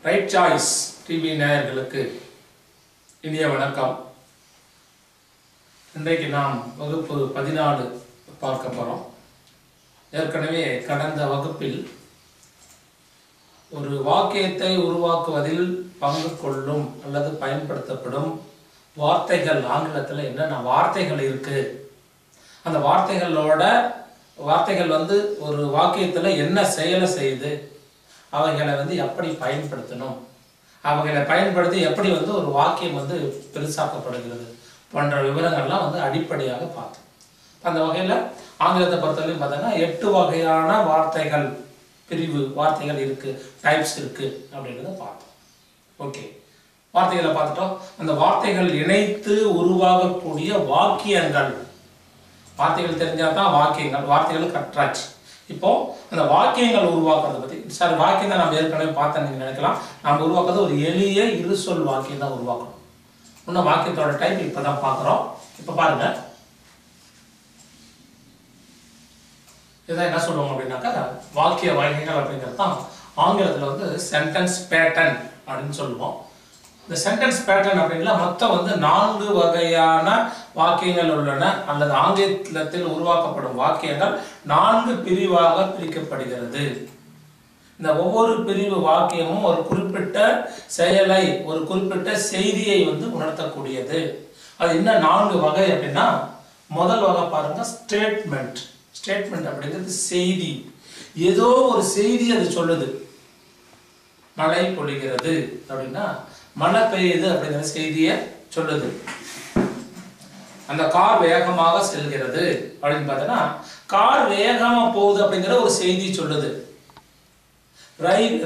Right choice TV நேயர்களுக்கு இனிய வணக்கம். இன்றைக்கு நாம் வகுப்பு 14 பார்க்க போகிறோம். ஏற்கனவே கடந்த வகுப்பில் ஒரு வாக்கியத்தை உருவாக்குவதில் பங்கு கொள்ளும் அல்லது பயன்படுத்தப்படும் வார்த்தைகள், ஆங்கிலத்தில் என்னென்ன வார்த்தைகள் இருக்கு, அந்த வார்த்தைகள் ஒரு வாக்கியத்தில் என்ன செயலை செய்யுது, அவைகளை எப்படி பயன்படுத்தணும், அவைகளை பயன்படுத்தி எப்படி ஒரு வாக்கியம் பெருசாக்கப்படுகிறது போன்ற விவரங்கள்லாம் அடிப்படையாக பார்த்தோம். அந்த வகையில் ஆங்கிலத்தை பொறுத்தவரையும் பார்த்தோன்னா 8 வகையான வார்த்தைகள் இருக்கு, டைப்ஸ் இருக்கு அப்படின்றத பார்த்தோம். ஓகே, வார்த்தைகளை பார்த்துட்டோம். அந்த வார்த்தைகள் இணைத்து உருவாகக்கூடிய வாக்கியங்கள், வார்த்தைகள் தெரிஞ்சாதான் வார்த்தைகள் கற்றாச்சு. இப்போ அந்த வாக்கியங்கள் உருவாக்குறத பத்தி வாக்கியம் தான் நம்ம ஏற்கனவே பார்த்தா நீங்க நினைக்கலாம், நம்ம உருவாக்குறது ஒரு எளிய இருசொல் வாக்கியம் தான் உருவாக்கணும். இன்னும் வாக்கியத்தோட டைப் இப்பதான் பார்க்குறோம். இப்போ பாருங்க, இதான் என்ன சொல்லுவோம் அப்படின்னாக்கா வாக்கிய வகைகள் அப்படிங்கிறது தான் ஆங்கிலத்தில் சென்டென்ஸ் பேட்டர்ன் அப்படின்னு சொல்லுவோம். இந்த சென்டென்ஸ் பேட்டர்ன் அப்படின்னா மொத்தம் 4 வகையான வாக்கியங்கள் உள்ளன, அல்லது ஆங்கிலத்தில் உருவாக்கப்படும் வாக்கியங்கள் 4 பிரிவாக பிரிக்கப்படுகிறது. இந்த ஒவ்வொரு பிரிவு வாக்கியமும் ஒரு குறிப்பிட்ட செயலை, ஒரு குறிப்பிட்ட செய்தியை உணர்த்தக்கூடியது. அது என்ன 4 வகை அப்படின்னா, முதல் வகை பாருங்க, ஸ்டேட்மெண்ட். ஸ்டேட்மெண்ட் அப்படிங்கிறது செய்தி, ஏதோ ஒரு செய்தி அது சொல்லுது. மழை பொழிகிறது அப்படின்னா மழை பெய்யுது அப்படிங்கிற செய்தியை சொல்லுது. அந்த கார் வேகமாக செல்கிறது அப்படின்னு பார்த்தோன்னா கார் வேகமா போகுது அப்படிங்கிற ஒரு செய்தி சொல்லுது.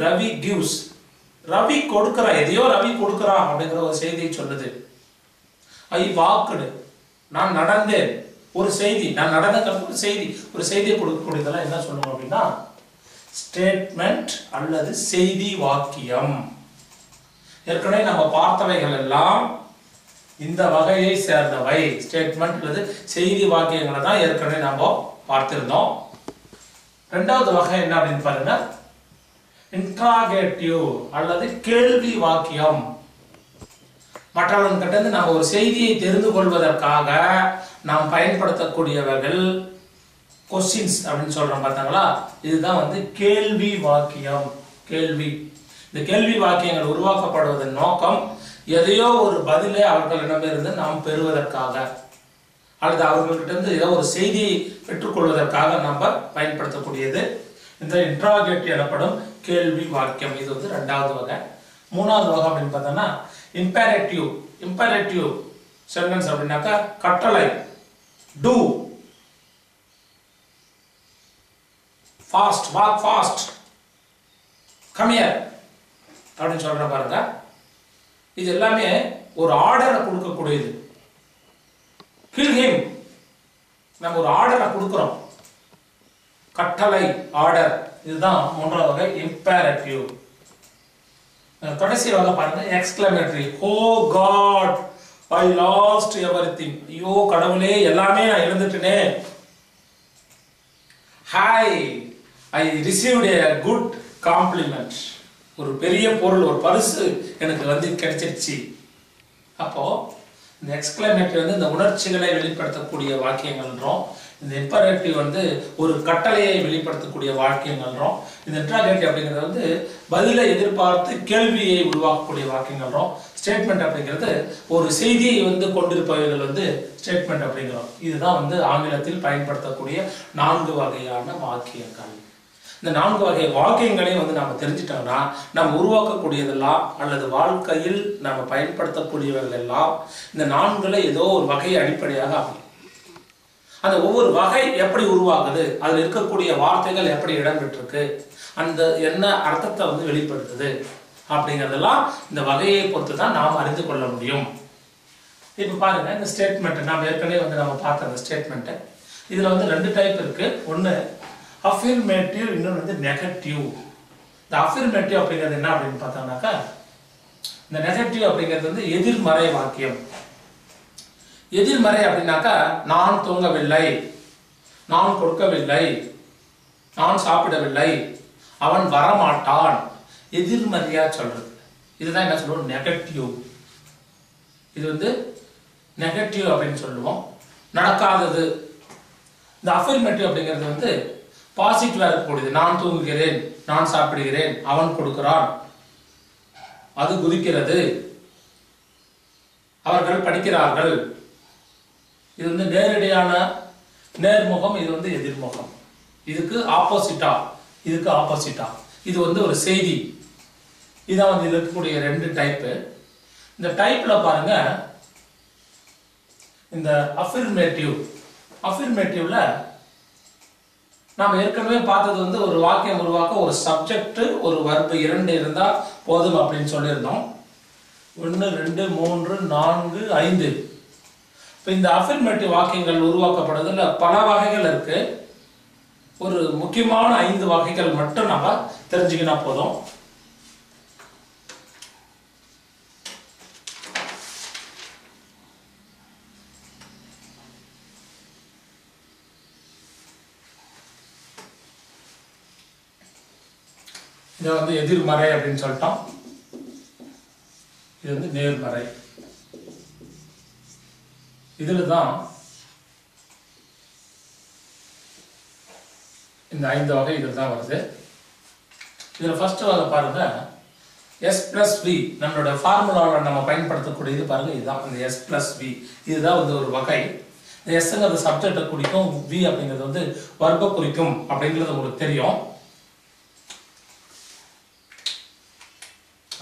ரவி கிவ்ஸ், ரவி கொடுக்கிறா, எதையோ ரவி கொடுக்கிறா அப்படிங்கிற ஒரு செய்தியை சொல்லுது. ஐ வாக்குடு, நான் நடந்தேன், ஒரு செய்தி, நான் நடந்த ஒரு செய்தியை கொடுக்கக்கூடியதெல்லாம் என்ன சொல்லுவோம் அப்படின்னா ஸ்டேட்மெண்ட் அல்லது செய்தி வாக்கியம். ஏற்கனவே நம்ம பார்த்தவைகள் எல்லாம் இந்த வகையை சேர்ந்தவை, ஸ்டேட்மெண்ட் அல்லது செய்தி வாக்கியங்களை தான் ஏற்கனவே நம்ம பார்த்திருந்தோம். இரண்டாவது வகை என்ன அப்படின்னு பாருங்க, இன்ட்ராகேட்டிவ் அல்லது கேள்வி வாக்கியம். மற்றவர்கிட்ட இருந்து நம்ம ஒரு செய்தியை தெரிந்து கொள்வதற்காக நாம் பயன்படுத்தக்கூடியவர்கள் கொஸ்டின்ஸ் அப்படின்னு சொல்றோம் பார்த்தாங்களா, இதுதான் கேள்வி வாக்கியம். கேள்வி, இந்த கேள்வி வாக்கியங்கள் உருவாக்கப்படுவதன் நோக்கம் எதையோ ஒரு பதிலை அவர்களிடமிருந்து நாம் பெறுவதற்காக, அல்லது அவர்கிட்ட இருந்து ஏதோ ஒரு செய்தியை பெற்றுக்கொள்வதற்காக நம்ம பயன்படுத்தக்கூடியது இந்த இன்ட்ராகேட்டிவ் எனப்படும் கேள்வி வாக்கியம். இது 2வது வகை. 3வது வகை அப்படின்னு பார்த்தோம்னா இம்பேரேட்டிவ். இம்பேரேட்டிவ் சென்டென்ஸ் அப்படின்னாக்கா கட்டளை, two fast, walk fast, come here அப்படின்னு சொல்ற பாருங்க. இது எல்லாமே ஒரு ஆர்டரை கொடுக்கக்கூடியது. கில் ஹிம், நம்ம ஒரு ஆர்டரை கொடுக்கிறோம், கட்டளை, ஆர்டர். இதுதான் 3வது வகை, இம்பேரேட்டிவ். கடைசி வகை பாருங்க, exclamatory. Oh god, I lost everything, ஐயோ கடவுளே எல்லாமே நான் இழந்துட்டேனே. Hi, I received a good compliment, ஒரு பெரிய பொருள், ஒரு பரிசு எனக்கு கிடைச்சிருச்சு. அப்போ இந்த எக்ஸ்கிளமேட்டரி இந்த உணர்ச்சிகளை வெளிப்படுத்தக்கூடிய வாக்கியங்கள்ன்றோம். இந்த இம்பரேட்டிவ் ஒரு கட்டளையை வெளிப்படுத்தக்கூடிய வாக்கியங்கள்ன்றோம். இந்த இன்ட்ராகேட்டிவ் அப்படிங்கிறது பதிலை எதிர்பார்த்து கேள்வியை உருவாக்கக்கூடிய வாக்கியங்கள்ன்றோம். ஸ்டேட்மெண்ட் அப்படிங்கிறது ஒரு செய்தியை கொண்டிருப்பவர்கள் ஸ்டேட்மெண்ட் அப்படிங்கிறோம். இதுதான் ஆங்கிலத்தில் பயன்படுத்தக்கூடிய 4 வகையான வாக்கியங்கள். இந்த 4 வகை வாக்கியங்களையும் நாம தெரிஞ்சிட்டோம்னா நம்ம உருவாக்கக்கூடியதெல்லாம் அல்லது வாழ்க்கையில் நம்ம பயன்படுத்தக்கூடியவர்கள் எல்லாம் இந்த 4ல ஏதோ ஒரு வகையை அடிப்படையாக அமையும். அந்த ஒவ்வொரு வகை எப்படி உருவாகுது, அதில் இருக்கக்கூடிய வார்த்தைகள் எப்படி இடம்பெற்றிருக்கு, அந்த என்ன அர்த்தத்தை வெளிப்படுத்துது அப்படிங்கிறதெல்லாம் இந்த வகையை பொறுத்து தான் நாம் அறிந்து கொள்ள முடியும். இப்போ பாருங்க, இந்த ஸ்டேட்மெண்ட் நாம் ஏற்கனவே நம்ம பார்த்த அந்த ஸ்டேட்மெண்ட், இதுல 2 டைப் இருக்கு. ஒன்று அஃபிர்மேட்டிவ், இன்னொன்று நெகட்டிவ். இந்த அஃபிர்மேட்டிவ் அப்படிங்கிறது என்ன அப்படின்னு பார்த்தோம்னாக்கா, இந்த நெகட்டிவ் அப்படிங்கிறது எதிர்மறை வாக்கியம். எதிர்மறை அப்படின்னாக்கா நான் தூங்கவில்லை, நான் கொடுக்கவில்லை, நான் சாப்பிடவில்லை, அவன் வரமாட்டான், எதிர்மறையா சொல்றது. இதுதான் என்ன சொல்லுவோம், நெகட்டிவ். இது வந்து நெகட்டிவ் அப்படின்னு சொல்லுவோம். நடக்காதது. இந்த அஃபர்மேட்டிவ் அப்படிங்கிறது வந்து பாசிட்டிவா இருக்கக்கூடியது. நான் தூங்குகிறேன், நான் சாப்பிடுகிறேன், அவன் கொடுக்கிறான், அது குதிக்கிறது, அவர்கள் படிக்கிறார்கள். இது வந்து நேரடியான நேர்முகம், இது வந்து எதிர்முகம். இதுக்கு ஆப்போசிட்டா, இதுக்கு ஆப்போசிட்டா. இது வந்து ஒரு செய்தி. இதான் வந்து இருக்கக்கூடிய ரெண்டு டைப்பு. இந்த டைப்ல பாருங்க, இந்த அஃபர்மேட்டிவ்ல நாம ஏற்கனவே பார்த்தது வந்து ஒரு வாக்கியம் உருவாக்க ஒரு சப்ஜெக்ட் ஒரு வர்பு இரண்டு இருந்தா போதும் அப்படின்னு சொல்லியிருந்தோம். 1 2 3 4 5. இப்போ இந்த அஃபர்மேட்டிவ் வாக்கியங்கள் உருவாக்கப்படுறதுல பல வகைகள் இருக்கு. ஒரு முக்கியமான 5 வகைகள் மட்டும் நம்ம தெரிஞ்சுக்கினா போதும். இதை வந்து எதிர்மறை அப்படின்னு சொல்லிட்டோம். இது வந்து நேர்மறை. இதுல தான் இந்த 5 வகை இதில் தான் வருது. இதில் ஃபர்ஸ்ட் வகை பாருங்க, S + V. நம்மளோட ஃபார்முலாவில் நம்ம பயன்படுத்தக்கூடியது பாருங்க, இதுதான் இந்த S + V. இதுதான் வந்து ஒரு வகை. இந்த எஸ்ங்கிறது சப்ஜெக்டை குறிக்கும், V அப்படிங்கிறது வந்து வர்பை குறிக்கும் அப்படிங்கிறது உங்களுக்கு தெரியும்.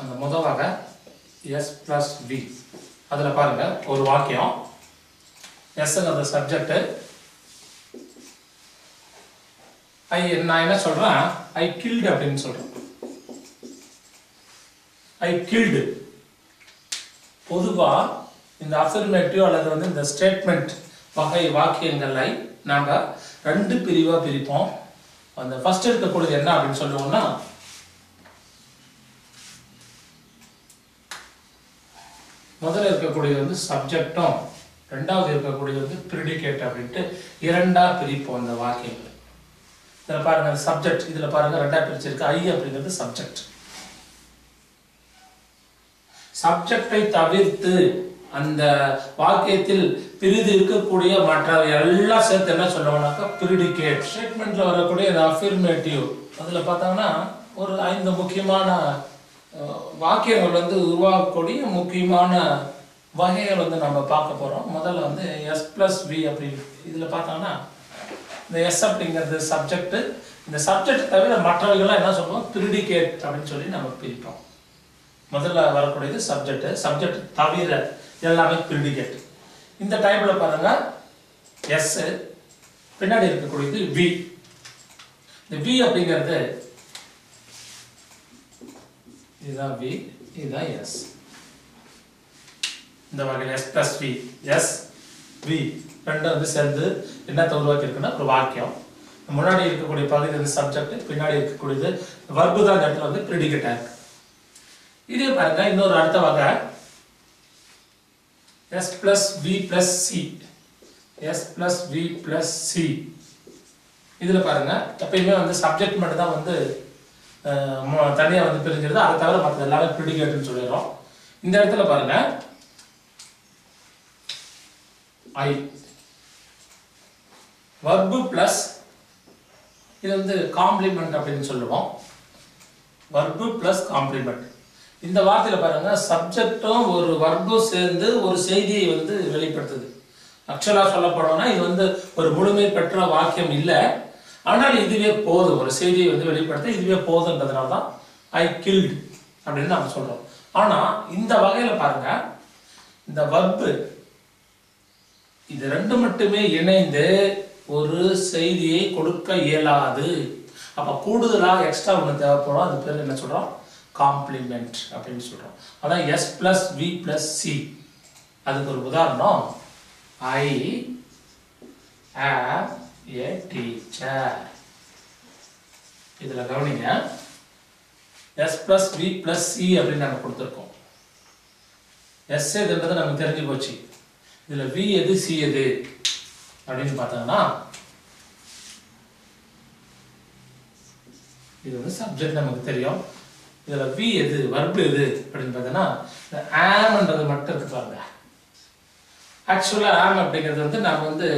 அந்த முதல் வகை S + V. அதில் பாருங்க ஒரு வாக்கியம், எஸ்ங்கிறது சப்ஜெக்ட், நான் என்ன சொல்றேன், ஐ கில்டு அப்படின்னு சொல்றேன். ஐ கில்டு. பொதுவா இந்த அஃபர்மேட்டிவ் அல்லது வந்து இந்த ஸ்டேட்மெண்ட் வகை வாக்கியங்களை நாம 2 பிரிவா பிரிப்போம். அந்த ஃபர்ஸ்ட் இருக்கக்கூடியது என்ன அப்படின்னு சொல்லுவோம்னா, முதல்ல இருக்கக்கூடியது வந்து சப்ஜெக்டும், ரெண்டாவது இருக்கக்கூடியது வந்து ப்ரிடிகேட் அப்படின்ட்டு 2ஆ பிரிப்போம் இந்த வாக்கியங்களை. இதில் பாருங்க சப்ஜெக்ட், இதுல பாருங்க 2ஆ பிரிச்சிருக்கு. ஐ அப்படிங்கிறது சப்ஜெக்ட். சப்ஜெக்டை தவிர்த்து அந்த வாக்கியத்தில் பிரிது இருக்கக்கூடிய மற்ற எல்லாம் சேர்த்து என்ன சொல்லுவோம்னாக்கா ப்ரிடிகேட். ஸ்டேட்மெண்ட்ல வரக்கூடிய இந்த அஃபர்மேட்டிவ் அதுல பார்த்தாங்கன்னா ஒரு 5 முக்கியமான வாக்கியங்கள் வந்து உருவாக்கக்கூடிய முக்கியமான வகைகள் வந்து நம்ம பார்க்க போறோம். முதல்ல வந்து S + V அப்படி இதுல பார்த்தாங்கன்னா இந்த S அப்படிங்கிறது சப்ஜெக்ட். இந்த சப்ஜெக்ட் தவிர மற்றவைகள்லாம் என்ன சொல்லுவோம், ப்ரிடிகேட் அப்படின்னு சொல்லி நம்ம பிரிப்போம். முதல்ல வரக்கூடியது சப்ஜெக்ட், சப்ஜெக்ட் தவிர எல்லாமே ப்ரிடிகேட். இந்த டைப்ல பாருங்க S, பின்னாடி இருக்கக்கூடியது V. இந்த V அப்படிங்கிறது இதுதான் V, இதுதான் S. இந்த வகையில் S + V, S V ரெண்டும் வந்து சேர்ந்து என்னத்தை உருவாக்கி இருக்குன்னா ஒரு வாக்கியம். முன்னாடி இருக்கக்கூடிய பகுதி வந்து சப்ஜெக்ட், பின்னாடி இருக்கக்கூடியது வர்பு தான் இந்த இடத்துல வந்து ப்ரிடிகேட்டா இருக்கு. இதே பாருங்க இன்னொரு அடுத்த வகை S + V + C. S + V + C. இதுல பாருங்க எப்பயுமே வந்து சப்ஜெக்ட் மட்டும் தான் வந்து தனியா வந்து பிரிஞ்சிருது. அதை தவிர மற்ற எல்லாமே ப்ரிடிகேட்னு சொல்லிடுறோம். இந்த இடத்துல பாருங்க ஐ வர்பு பிளஸ் இது வந்து காம்ப்ளிமெண்ட் அப்படின்னு சொல்லுவோம். Verb plus complement. இந்த வார்த்தையில பாருங்க சப்ஜெக்டும் ஒரு வர்பும் சேர்ந்து ஒரு செய்தியை வந்து வெளிப்படுத்துது. ஆக்சுவலா சொல்ல போனோம்னா இது வந்து ஒரு முழுமை பெற்ற வாக்கியம் இல்லை, ஆனால் இதுவே போதும், ஒரு செய்தியை வந்து வெளிப்படுத்த இதுவே போதுன்றதுனால தான் ஐ கில்டு அப்படின்னு நம்ம சொல்றோம். ஆனா இந்த வகையில பாருங்க இந்த வர்பு இது ரெண்டு மட்டுமே இணைந்து ஒரு செய்தியை கொடுக்க இயலாது. அப்ப கூடுதலா எக்ஸ்ட்ரா ஒன்று தேவைப்படும். அது பேர் என்ன சொல்றோம், காம்ப்ளிமெண்ட் அப்படின்னு சொல்றோம். அதான் S + V + C. அதுக்கு ஒரு உதாரணம், I am a teacher. இதுல கவனிங்க, S + V + C அப்படின்னு நம்ம கொடுத்துருக்கோம். S எதுன்றது நமக்கு தெரிஞ்சு போச்சு. இதுல V எது C எது அப்படின்னு பார்த்தாங்கன்னா இது வந்து சப்ஜெக்ட் நமக்கு தெரியும். இதுல வி எது verb எது அப்படினு பார்த்தனா இந்த amன்றது மட்டும் இருக்கு பாருங்க ஆக்சுவலா am அப்படிங்கிறது வந்து நாம வந்து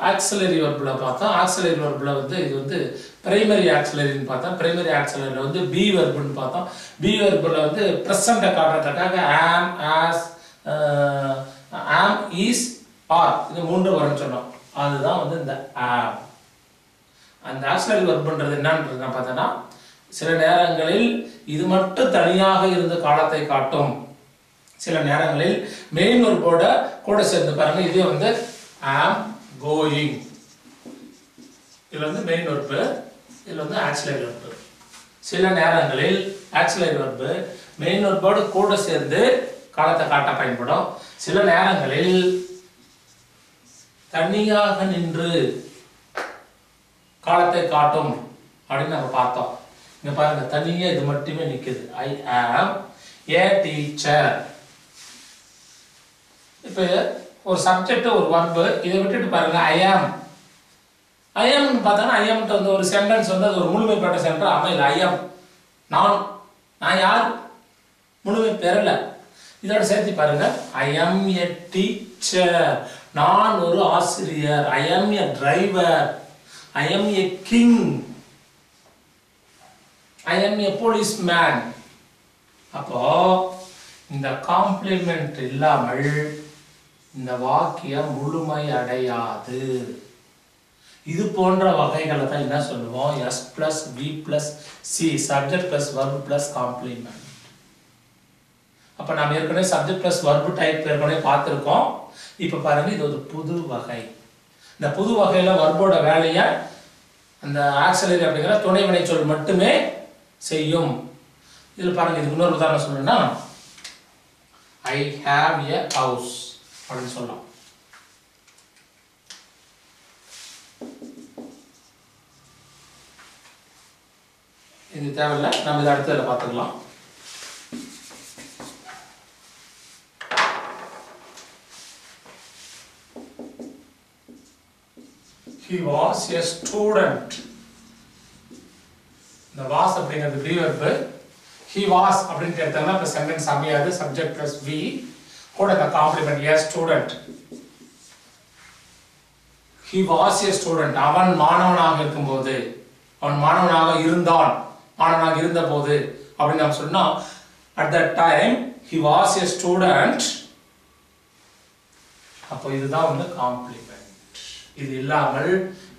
ஆக்ஸிலரி வெர்ப்ல பார்த்தோம் ஆக்ஸிலரி வெர்ப்ல வந்து இது வந்து பிரைமரி ஆக்ஸிலரின்னு பார்த்தோம் பிரைமரி ஆக்ஸிலரில வந்து பி வெர்ப்னு பார்த்தோம் பி வெர்ப்ல வந்து பிரசன்ட் காட்டுறதுக்காக am as am is are இது மூன்று வரும்னு சொன்னோம் அதுதான் வந்து இந்த am அந்த ஆக்ஸிலரி வெர்ப்ன்றது என்னன்றது நான் பார்த்தேன்னா சில நேரங்களில் இது மட்டும் தனியாக இருந்த காலத்தை காட்டும் சில நேரங்களில் மெயின் வெர்போட கூட சேர்ந்து பாருங்க இது வந்து am going இது வந்து மெயின் வெர்ப் இது வந்து ஆக்ஸிலரி வெர்ப் சில நேரங்களில் ஆக்ஸிலரி வெர்ப் மெயின் வெர்போட கூட சேர்ந்து காலத்தை காட்ட பயன்படும் சில நேரங்களில் தனியாக நின்று காலத்தை காட்டும் அப்படின்னு நம்ம பார்த்தோம் இங்க பாருங்க தனியா இது மட்டுமே நிக்குது I am a teacher இப்போ ஒரு சப்ஜெக்ட் ஒரு verb இத விட்டுட்டு பாருங்க I am னு பார்த்தா I am ட்ட வந்து ஒரு சென்டென்ஸ் வந்து அது ஒரு முழுமைப்பட்ட சென்டென்ஸ் அமையல I am நான் யார் முழுமை பெறல இதோட சேர்த்து பாருங்க I am a teacher நான் ஒரு ஆசிரியர் I am a driver I am a king I am a policeman அப்போ இந்த காம்ப்ளிமெண்ட் இல்லாமல் இந்த வாக்கியம் முழுமை அடையாது இது போன்ற வகைகளை தான் என்ன சொல்லுவோம் s + v + c subject + verb + complement அப்ப நாம ஏற்கனவே subject + verb டைப் ஏற்கனவே பார்த்திருக்கோம் இப்ப பாருங்க இது ஒரு புது வகை இந்த புது வகையில verb-ஓட வேலையை அந்த ஆக்ஸிலரி அப்படிங்கற துணை வினைச்சொல் மட்டுமே செய்யும் இதுல பாருங்க இதுக்கு இன்னொரு உதாரணம் சொல்லணும்னா I have a house அப்படினு சொல்லலாம் இது தேவையில்லை நம்ம இத அடுத்ததுல பார்த்துக்கலாம் He was a student the was அப்படிங்கிறது be verb he was அப்படினு கேட்டாங்கன்னா அப்ப சென்டென்ஸ் அமையாது subject plus v கூட the complement a student he was a student அவன் மாணவனாக இருக்கும்போது அவன் மாணவனாக இருந்தான் மாணவனாக இருந்தபோது அப்படி நாம் சொன்னா at that time he was a student அப்ப இதுதான் வந்து complement இது இல்லாமல்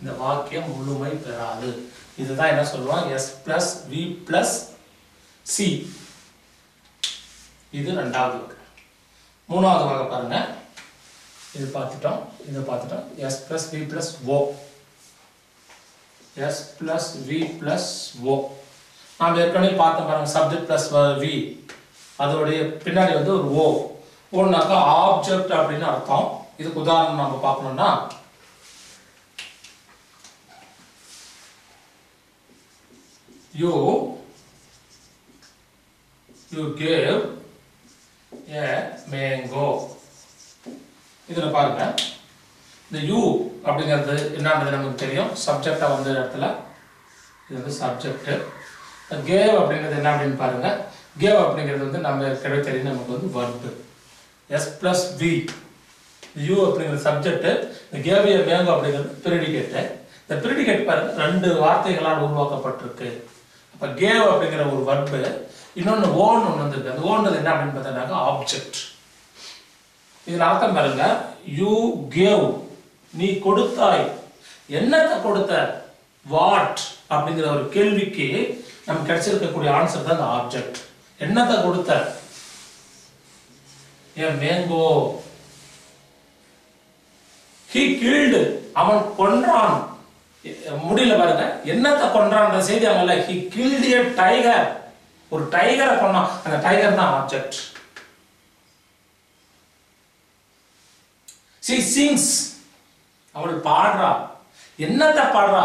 இந்த வாக்கியம் முழுமை பெறாது இதுதான் என்ன சொல்றோம் s + v + c இது இரண்டாவது வகை மூணாவது வகை பாருங்க இது பார்த்துட்டோம் s + v + o s + v + o நாம ஏற்கனவே பார்த்தோம் பாருங்க subject + v அதோட பின்னாடி வந்து ஒரு o ஓனாக்க ஆப்ஜெக்ட் அப்படினு அர்த்தம் இதுக்கு உதாரணம் நாம பார்க்கணும்னா you gave a mango இதுல பாருங்க இந்த you அப்படிங்கிறது என்னன்றது நமக்கு தெரியும் சப்ஜெக்ட்டா வந்த இடத்துல இது வந்து சப்ஜெக்ட் gave அப்படிங்கிறது என்ன அப்படினு பாருங்க gave அப்படிங்கிறது வந்து நம்ம ஏற்கனவே தெரியும் நமக்கு வந்து verb s + v you அப்படிங்கிறது சப்ஜெக்ட் இந்த gave a mango அப்படிங்கிறது predicate இந்த predicate பாருங்க ரெண்டு வார்த்தைகளால் உருவாக்கப்பட்டிருக்கு அப்ப gave அப்படிங்கிற ஒரு verb இன்னொன்னு own ஒன்னு வந்திருக்கு அந்த ownது என்ன அப்படினு பார்த்தா ஆப்ஜெக்ட் இதன் அர்த்தம் பாருங்க you gave நீ கொடுத்தாய் என்னத்தை கொடுத்த what அப்படிங்கிற ஒரு கேள்விக்கு நமக்கு கிடைச்சிருக்கக்கூடிய ஆன்சர் தான் அந்த ஆப்ஜெக்ட் என்னத்தை கொடுத்த a mango he killed அவன் கொன்றான் முடியல பாருங்க என்னத்தை கொன்றான்ற செய்தி அங்கல he killed a tiger ஒரு டைகரை கொன்னான் அந்த டைகர் தான் ஆப்ஜெக்ட் she sings அவள் பாடுறா என்னத்தை பாடுறா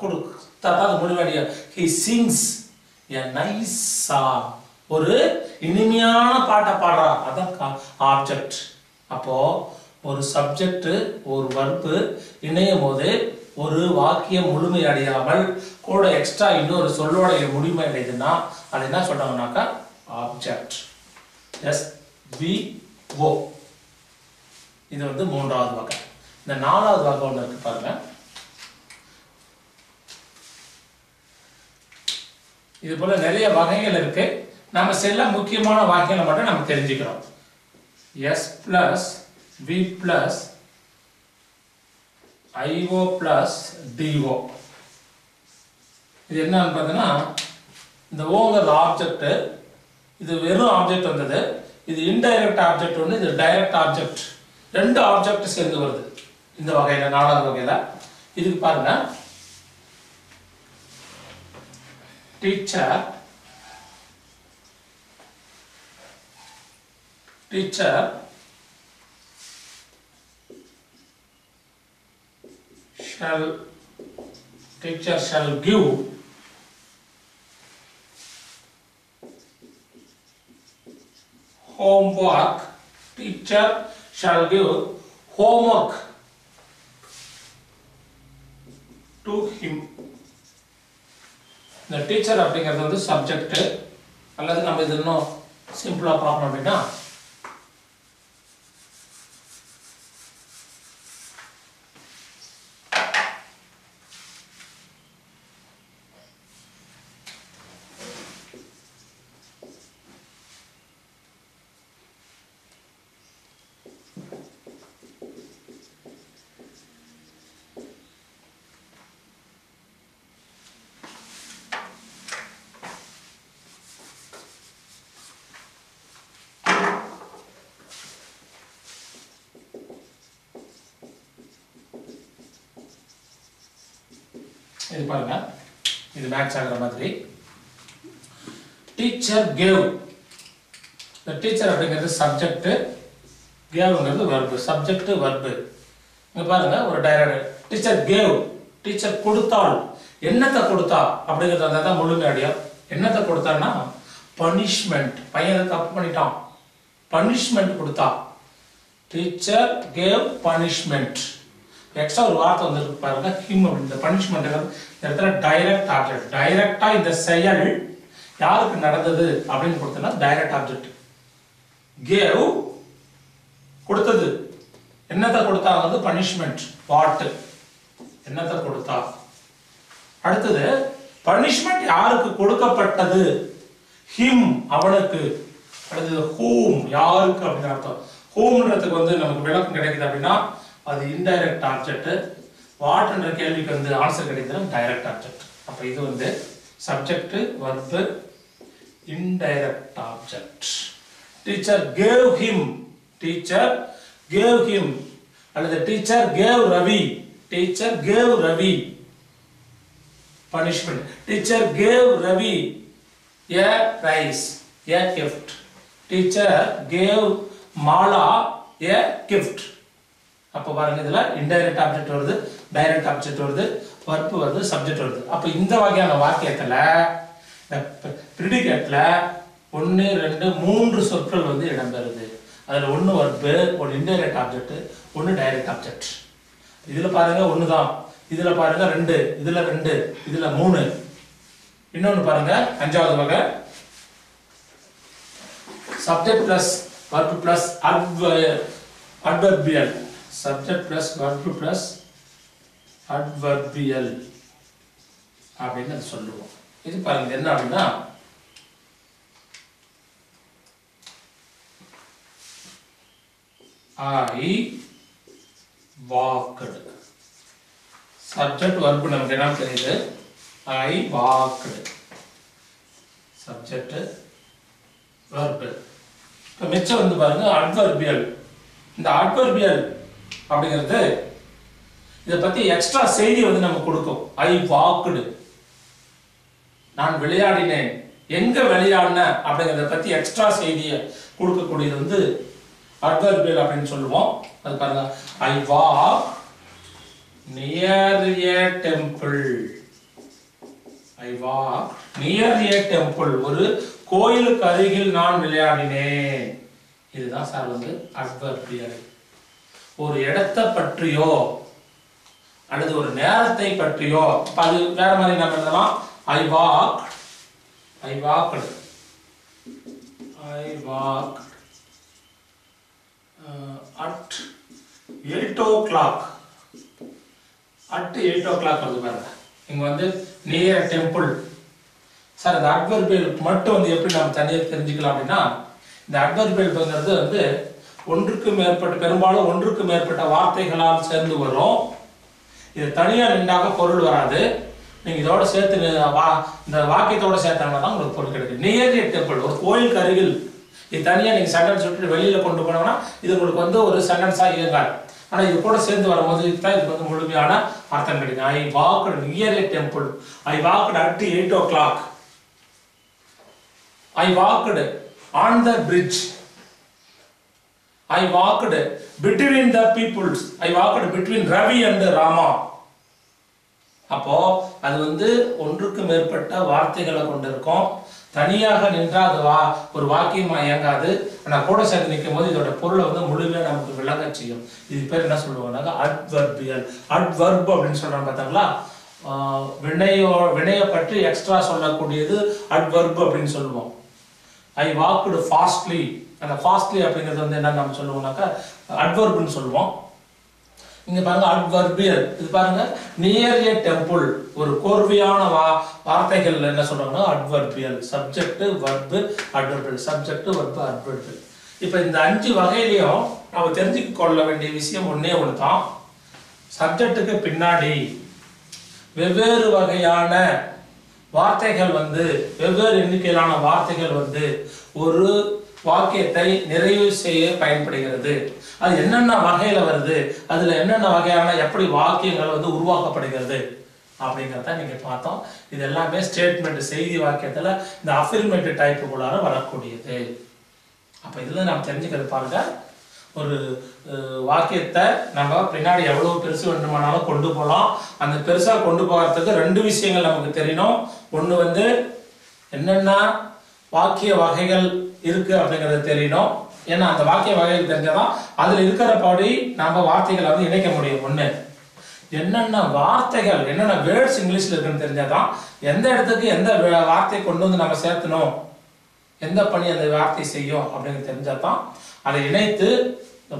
கொடுத்ததாவது முடிவடியா he sings a nice song ஒரு இனிமையான பாட்டை பாடுறா அதான் ஆப்ஜெக்ட் அப்போ ஒரு சப்ஜெக்ட் ஒரு verb இணையும் போது ஒரு வாக்கியம் முழுமை அடையாமல் கூட எக்ஸ்ட்ரா இன்னொரு சொல்லோட முழுமை அடையுதுன்னா அது என்ன சொல்றாங்கனாக்கா ஆப்ஜெக்ட். SVO. இது வந்து மூன்றாவது வகை. இந்த நாலாவது வகை ஒன்று இருக்கு பாருங்க. இது போல நிறைய வகைகள் இருக்கு. நம்ம சில முக்கியமான வகைகளை மட்டும் நம்ம தெரிஞ்சுக்கிறோம். S plus V plus IO plus DO. இது என்னன்னு பார்த்தீங்கன்னா இந்த ஓங்கிற ஆப்ஜெக்ட், இது வெறும் ஆப்ஜெக்ட் வந்தது, இது இன்டைரக்ட் ஆப்ஜெக்ட் ஒன்று, இது டைரக்ட் ஆப்ஜெக்ட், ரெண்டு ஆப்ஜெக்ட் சேர்ந்து வருது இந்த வகையில, நாலாவது வகையில. இதுக்கு பாருங்க, teacher shall give homework. Teacher shall give homework to him. இந்த டீச்சர் அப்படிங்கிறது வந்து சப்ஜெக்ட், அல்லது நம்ம இது இன்னும் சிம்பிளா பார்க்கணும் அப்படின்னா இது பாருங்க, இது மேட்ச் ஆகுற மாதிரி. டீச்சர் கேவ், இந்த டீச்சர் அப்படிங்கிறது சப்ஜெக்ட், கேவ்ங்கிறது வெர்பு, சப்ஜெக்ட் வெர்பு. இங்க பாருங்க ஒரு டைரக்ட், டீச்சர் கேவ், டீச்சர் கொடுத்தாள், என்னத்தை கொடுத்தா அப்படிங்கிறது தான் முழுமையாடியா. என்னத்தை கொடுத்தான்னா பனிஷ்மெண்ட், பையன் தப்பு பண்ணிட்டான், பனிஷ்மெண்ட் கொடுத்தா. Teacher cave punishment. எக்ஸ்ட்ரா ஒரு வார்த்தை வந்து பாருங்க, ஹிம். இந்த பனிஷ்மெண்ட் இடத்துல டைரக்ட் ஆப்ஜெக்ட், டைரக்டா இந்த செயல் யாருக்கு நடந்தது அப்படின்னு கொடுத்தா டைரக்ட் ஆப்ஜெக்ட். கேவ் கொடுத்தது, என்னத்தை கொடுத்தாங்க பனிஷ்மெண்ட், வாட், என்னத்தை கொடுத்தா. அடுத்தது பனிஷ்மெண்ட் யாருக்கு கொடுக்கப்பட்டது, ஹிம் அவனுக்கு. அடுத்தது ஹூம் யாருக்கு அப்படின்னு அர்த்தம். ஹூம்ன்றதுக்கு வந்து நமக்கு விளக்கம் கிடைக்குது அப்படின்னா அது இன்டைரக்ட் ஆப்ஜெக்ட். வாட் என்ற கேள்விக்கு வந்து ஆன்சர் கிடைக்குதுன்னா டைரக்ட் ஆப்ஜெக்ட். அப்ப இது வந்து subject verb indirect object. Teacher gave him, teacher gave him, அல்லது teacher gave Ravi, teacher gave Ravi punishment. Teacher gave Ravi a prize, a gift. Teacher gave Mala a gift. அப்ப பாருங்க, இதுல இன்டைரக்ட் ஆப்ஜெக்ட் வருது, direct object வருது, verb வருது, subject வருது. அப்ப இந்த வகையான வாக்கியத்துல பிரிடிகேட்ல 1 2 3 சொற்கள் வந்து இடம்பெறுது. அதுல ஒன்னு verb, ஒரு இன்டைரக்ட் ஆப்ஜெக்ட், ஒன்னு டைரக்ட் ஆப்ஜெக்ட். இதுல பாருங்க ஒன்னு தான், இதுல பாருங்க 2, இதுல 2, இதுல 3. இன்னொன்னு பாருங்க அஞ்சாவது வகை, subject plus verb plus adverbial. Subject plus verb plus adverbial அப்படின்னு சொல்லுவோம். இது பாருங்க என்ன அப்படின்னா I walked. Subject verb நமக்கு என்ன தெரியுது, I walked. Subject verb. இப்ப மிச்சம் வந்து பாருங்க adverbial. இந்த adverbial அப்படிங்கிறது இத பத்தி எக்ஸ்ட்ரா செய்தி வந்து நமக்கு கொடுக்கும். I walked, நான் விளையாடினேன், எங்க விளையாடின அப்படிங்கறத பத்தி எக்ஸ்ட்ரா செய்தியை கொடுக்கக்கூடியது வந்து adverbial அப்படின்னு சொல்லுவோம். அது பாருங்க, I walked near a temple. I walked near a temple. ஒரு கோயிலுக்கு அருகில் நான் விளையாடினேன். இதுதான் சார் வந்து adverbial. ஒரு இடத்தை பற்றியோ அல்லது ஒரு நேரத்தை பற்றியோ, அது வேற மாதிரி நம்ம எழுதலாம். I walked I walked at 8 o'clock. At 8 o'clock வருது பாருங்க. இங்க வந்து near a temple. சார் இந்த அட்வர்பியல் மட்டும் வந்து எப்படி நம்ம தனியா தெரிஞ்சுக்கலாம் அப்படின்னா, இந்த அட்வர்பியல்ங்கிறது வந்து ஒன்றுக்கு மேற்பட்ட பெரும்பாலும் ஒன்றுக்கு மேற்பட்ட வார்த்தைகளால் சேர்ந்து வரும். இது தனியா நின்றாக பொருள் வராது. நீங்க இதோட சேர்த்து இந்த வாக்கியத்தோட சேர்த்தாங்கன்னா தான் உங்களுக்கு பொருள் கிடைக்கும். நியர் எ டெம்பிள், ஒரு கோயிலுக்கு அருகில். இது தனியா நீங்க சென்டென்ஸ் விட்டு வெளியில கொண்டு போனோம்னா இது உங்களுக்கு வந்து ஒரு சென்டென்ஸா இயங்காது. ஆனா இது கூட சேர்ந்து வரும்போது இதுதான் இதுக்கு வந்து முழுமையான அர்த்தம் கிடைக்கும். ஐ walked near a temple. I walked at 8 o'clock. I walked on the bridge. I walked between the peoples. I walked between Ravi and Rama. அப்போ அது வந்து ஒன்றுக்கு மேற்பட்ட வார்த்தைகளை கொண்டிருக்கும். தனியாக நின்றா அது ஒரு வாக்கியமா இயங்காது. ஆனா கூட சேர்ந்து நிற்கும் போது இதோட பொருளை வந்து முழுமையா நமக்கு விளங்க செய்யும். இது பேர் என்ன சொல்லுவாங்க? அட்வர்பியல். அட்வர்ப் அப்படின்னு சொல்றாங்க பார்த்தீங்களா? வினையை பற்றி எக்ஸ்ட்ரா சொல்லக்கூடியது அட்வர்ப் அப்படின்னு சொல்லுவோம். I walked fastly. அந்த fastly அப்படிங்கிறது வந்து என்ன நம்ம சொல்லுவோம்னாக்கா அட்வர்ப்னு சொல்லுவோம். இங்க பாருங்க அட்வர்பியல். இது பாருங்க நியர் எ டெம்பிள், ஒரு கோர்வையான வார்த்தைகள் என்ன சொல்றாங்கன்னா adverbial. Subject வர்ப் adverbial, subject வர்ப் adverbial. இப்போ இந்த 5 வகையிலையும் நம்ம தெரிஞ்சுக்க கொள்ள வேண்டிய விஷயம் ஒண்ணே ஒன்று தான். சப்ஜெக்ட்டுக்கு பின்னாடி வெவ்வேறு வகையான வார்த்தைகள் வந்து வெவ்வேறு எண்ணிக்கையிலான வார்த்தைகள் வந்து ஒரு வாக்கியத்தை நிறைவு செய்ய பயன்படுகிறது. அது என்னென்ன வகையில வருது, அதுல என்னென்ன வகையான எப்படி வாக்கியங்கள் வந்து உருவாக்கப்படுகிறது அப்படிங்கிறத நீங்க பார்த்தோம். இது எல்லாமே ஸ்டேட்மெண்ட் செய்தி வாக்கியத்துல இந்த அஃபிர்மேட்டிவ் டைப்புக்குள்ளார வரக்கூடியது. அப்ப இதுல நம்ம தெரிஞ்சுக்கிறது பாருங்க, ஒரு வாக்கியத்தை நம்ம பின்னாடி எவ்வளவு பெருசு வேண்டுமானாலும் கொண்டு போகலாம். அந்த பெருசா கொண்டு போகிறதுக்கு 2 விஷயங்கள் நமக்கு தெரியணும். ஒன்று வந்து என்னென்ன வாக்கிய வகைகள் இருக்கு அப்படிங்கறது தெரியணும். ஏன்னா அந்த வாக்கிய வகைகள் தெரிஞ்சாதான் அதுல இருக்கிறபடி நம்ம வார்த்தைகளை வந்து இணைக்க முடியும். ஒண்ணு என்னென்ன வார்த்தைகள், என்னென்ன வேர்ட்ஸ் இங்கிலீஷ்ல இருக்குன்னு தெரிஞ்சாதான் எந்த இடத்துக்கு எந்த வார்த்தை கொண்டு வந்து நம்ம சேர்த்தணும், எந்த பணி அந்த வார்த்தை செய்யும் அப்படின்னு தெரிஞ்சாதான் அதை இணைத்து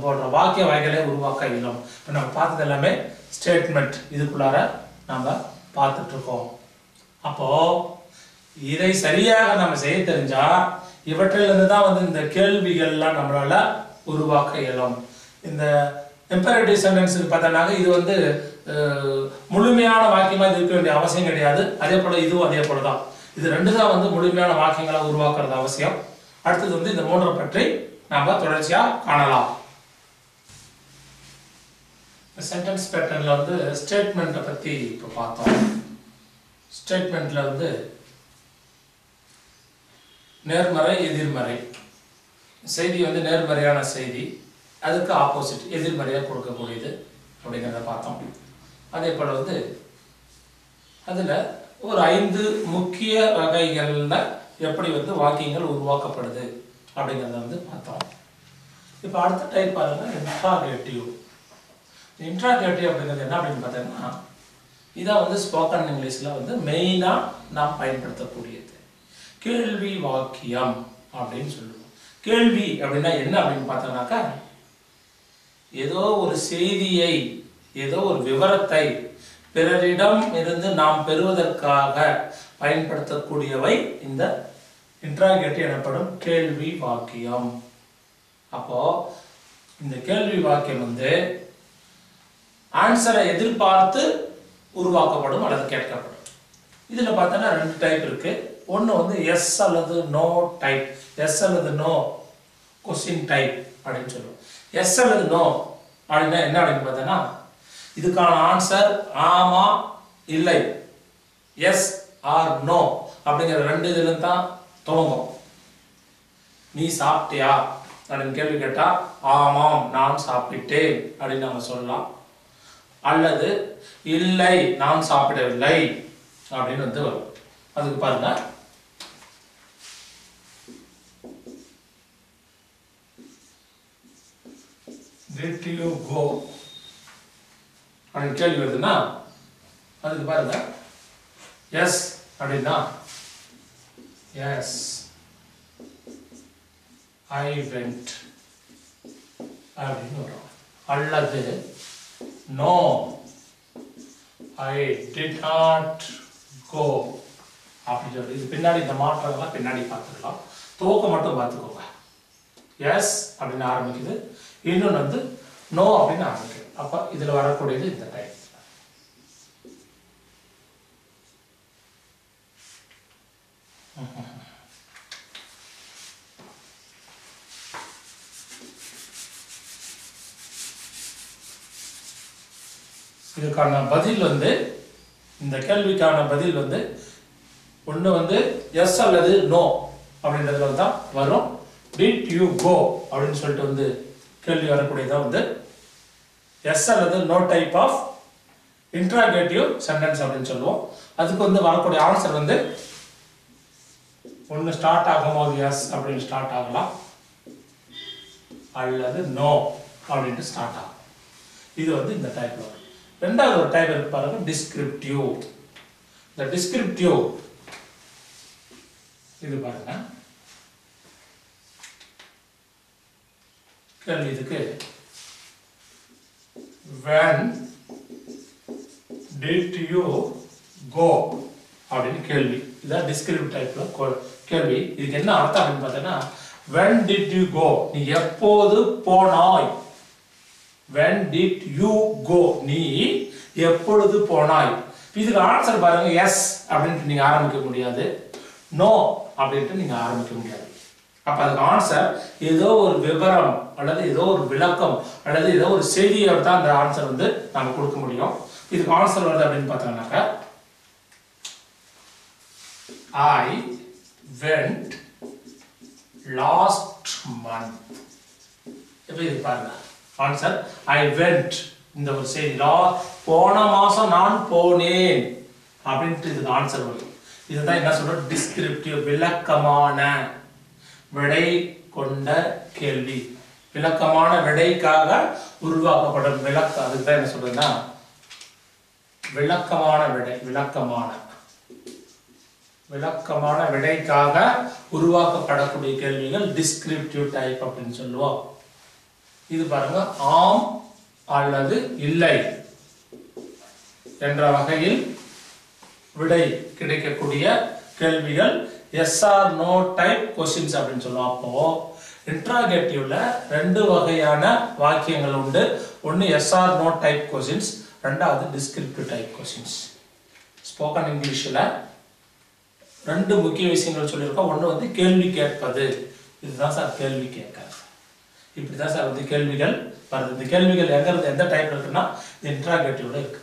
போன்ற வாக்கிய வகைகளை உருவாக்க இயலும். இப்போ நம்ம பார்த்தது எல்லாமே ஸ்டேட்மெண்ட், இதுக்குள்ளார நம்ம பார்த்துட்டு இருக்கோம். அப்போ இதை சரியாக நம்ம செய்ய தெரிஞ்சா இவற்றிலிருந்து தான் வந்து இந்த கேள்விகள்லாம் நம்மளால உருவாக்க இயலும். இந்த இம்பெரேட்டிவ் சென்டென்ஸ் பார்த்தோம்னாக்க இது வந்து முழுமையான வாக்கியமா இருக்க வேண்டிய அவசியம் கிடையாது. அதே போல இதுவும் அதே போலதான். இது 2 தான் வந்து முழுமையான வாக்கியங்களை உருவாக்குறது அவசியம். அடுத்தது வந்து இந்த 3 பற்றி நாம தொடர்ச்சியா காணலாம். சென்டென்ஸ் பேட்டர்ன்ல வந்து ஸ்டேட்மெண்ட்டை பத்தி இப்போ பார்த்தோம். ஸ்டேட்மெண்ட்ல வந்து நேர்மறை எதிர்மறை செய்தி வந்து நேர்மறையான செய்தி, அதுக்கு ஆப்போசிட் எதிர்மறையாக கொடுக்கக்கூடியது அப்படிங்கிறத பார்த்தோம். அதே போல வந்து அதுல ஒரு 5 முக்கிய வகைகள்ல எப்படி வந்து வாக்கியங்கள் உருவாக்கப்படுது அப்படிங்கிறத வந்து பார்த்தோம். இப்போ அடுத்த டைப் பாருங்க, இன்ட்ராகேட்டிவ். இன்ட்ராகேட்டிவ் அப்படிங்கிறது என்ன அப்படின்னு பார்த்தீங்கன்னா இதான் வந்து ஸ்போக்கன் இங்கிலீஷ்ல வந்து மெயினா நாம் பயன்படுத்தக்கூடியது கேள்வி வாக்கியம் அப்படின்னு சொல்லுவோம். கேள்வி அப்படின்னா என்ன அப்படின்னு பார்த்தோம்னாக்கா ஏதோ ஒரு செய்தியை, ஏதோ ஒரு விவரத்தை பிறரிடம் இருந்து நாம் பெறுவதற்காக பயன்படுத்தக்கூடியவை இந்த இன்ட்ராகேட்டிவ் எனப்படும் கேள்வி வாக்கியம். அப்போ இந்த கேள்வி வாக்கியம் வந்து ஆன்சரை எதிர்பார்த்து உருவாக்கப்படும் அல்லது கேட்கப்படும். இதுல பார்த்தோன்னா 2 டைப் இருக்கு. ஒன்று வந்து எஸ் அல்லது நோ டைப். எஸ் அல்லது நோ கொஸ்டின் டைப் அப்படின்னு சொல்லுவோம். எஸ் அல்லது நோ அப்படின்னா என்ன அப்படின்னு பார்த்தோன்னா இதுக்கான ஆன்சர் ஆமா இல்லை, எஸ் ஆர் நோ அப்படிங்கிற 2 இதுல தான் துவங்கும். நீ சாப்பிட்டியா அப்படின்னு கேள்வி கேட்டா ஆமாம் நான் சாப்பிட்டேன் அப்படின்னு நம்ம சொல்லலாம். அல்லது இல்லை நான் சாப்பிடவில்லை அப்படின்னு வந்து வரும். அதுக்கு பாருங்க, did you go அப்படின்னு கேள்வி வருதுன்னா அதுக்கு பாருங்க எஸ் அப்படின்னா yes I went அப்படின்னு வரும். அல்லது no I did not go அப்படி சொல்லி இது பின்னாடி இந்த மாற்றங்கள்லாம் பின்னாடி பார்த்துக்கலாம். துவக்கம் மட்டும் பார்த்துக்கோங்க. எஸ் அப்படின்னு ஆரம்பிக்குது, இன்னொன்று வந்து நோ அப்படின்னு ஆரம்பிக்குது. அப்போ இதில் வரக்கூடியது இந்த டைப். இதுக்கான பதில் வந்து இந்த கேள்விக்கான பதில் வந்து ஒன்று வந்து எஸ் அல்லது நோ அப்படின்றதுல தான் வரும். டிட் யூ கோ அப்படின்னு சொல்லிட்டு வந்து கேள்வி வரக்கூடியதான் வந்து எஸ் அல்லது no type of interrogative sentence அப்படின்னு சொல்லுவோம். அதுக்கு வந்து வரக்கூடிய ஆன்சர் வந்து ஒன்று ஸ்டார்ட் ஆகும்போது எஸ் அப்படின்னு ஸ்டார்ட் ஆகலாம், அல்லது நோ அப்படின்ட்டு ஸ்டார்ட் ஆகும். இது வந்து இந்த டைப்ல வரும். ரெண்டாவது ஒரு டைப் இருக்கு பாருங்க, டிஸ்கிரிப்டிவ். இந்த டிஸ்கிரிப்டிவ் இது பாருங்க, கேள்வி இதுக்கு when did you go அப்படின்னு கேள்வி. இதான் டிஸ்கிரிப்டிவ் டைப்ல கேள்வி. இதுக்கு என்ன அர்த்தம் அப்படின்னு பார்த்தீங்கன்னா, when did you go நீ எப்போது போனாய். when did you go நீ எப்பொழுது போனாய். இதுக்கு ஆன்சர் பாருங்க, எஸ் அப்படின்ட்டு நீங்க ஆரம்பிக்க முடியாது, நோ அப்படின்ட்டு நீங்க ஆரம்பிக்க முடியாது. அப்ப அதுக்கு ஆன்சர் ஏதோ ஒரு விவரம் அல்லது ஏதோ ஒரு விளக்கம் அல்லது ஏதோ ஒரு செய்தியோட தான் அந்த ஆன்சர் வந்து நம்ம கொடுக்க முடியும். இதுக்கு ஆன்சர் வருது அப்படின்னு பார்த்தோம்னாக்கா, I went last month. இப்போ இது பாருங்க ஆன்சர், I went இந்த ஒரு செய்தி போன மாசம் நான் போனேன் அப்படின்ட்டு இதுக்கு ஆன்சர் வருது. இதுதான் என்ன சொல்ற, டிஸ்கிரிப்டிவ், விளக்கமான விடை கொண்ட கேள்வி. விளக்கமான விடைக்காக உருவாக்கப்படும் விளக்கம். அதுக்கு தான் என்ன சொல்றதுன்னா விளக்கமான விடை. விளக்கமான விடைக்காக உருவாக்கப்படக்கூடிய கேள்விகள் டிஸ்கிரிப்டிவ் டைப் அப்படின்னு சொல்லுவோம். இது பாருங்க, ஆம் அல்லது இல்லை என்ற வகையில் விடை கிடைக்கக்கூடிய கேள்விகள் yes or no type questions அப்படின்னு சொல்லுவோம். அப்போ இன்ட்ராகேட்டிவ்ல ரெண்டு வகையான வாக்கியங்கள் உண்டு. ஒன்று yes or no type questions, ரெண்டாவது டிஸ்கிரிப்டிவ் டைப் கொஸ்டின்ஸ். ஸ்போக்கன் இங்கிலீஷில் ரெண்டு முக்கிய விஷயங்கள் சொல்லியிருக்கோம். ஒன்று வந்து கேள்வி கேட்பது, இதுதான் சார் கேள்வி கேட்க, இப்படிதான் சார் வந்து கேள்விகள் வருது. இந்த கேள்விகள் எங்க இருந்து எந்த டைப்ல இருக்குன்னா இன்ட்ராகேட்டிவ்ல இருக்கு.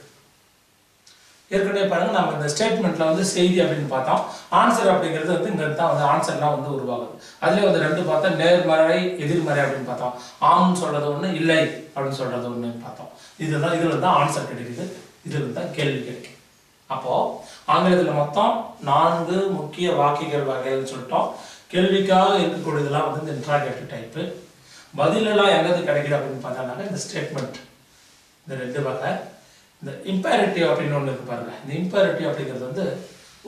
ஏற்கனவே பாருங்க, நம்ம இந்த ஸ்டேட்மெண்ட்ல வந்து செய்தி அப்படின்னு பார்த்தோம். ஆன்சர் அப்படிங்கிறது வந்து இங்க தான் வந்து ஆன்சர்லாம் வந்து உருவாகுது. அதுலேயே வந்து ரெண்டு பார்த்தா, நேர்மறை எதிர்மறை அப்படின்னு பார்த்தோம். ஆம்னு சொல்றது ஒன்று, இல்லை அப்படின்னு சொல்றது ஒன்று பார்த்தோம். இதுதான் இதுல தான் ஆன்சர் கிடைக்குது, இதுல தான் கேள்வி கிடைக்கும். அப்போ ஆங்கிலத்தில் மொத்தம் 4 முக்கிய வாக்கியங்கள் வகைகள் சொல்லிட்டோம். கேள்விக்காக இருக்கக்கூடியதெல்லாம் வந்து இந்த இன்ட்ராகேட்டிவ் டைப்பு. பதிலெல்லாம் எங்கிறது கிடைக்குது அப்படின்னு பார்த்தாங்க இந்த ஸ்டேட்மெண்ட், இந்த ரெண்டு வகை. இந்த இம்பேரட்டிவ் அப்படின்னு ஒன்று இருக்கு பாருங்க. இந்த இம்பேரட்டிவ் அப்படிங்கிறது வந்து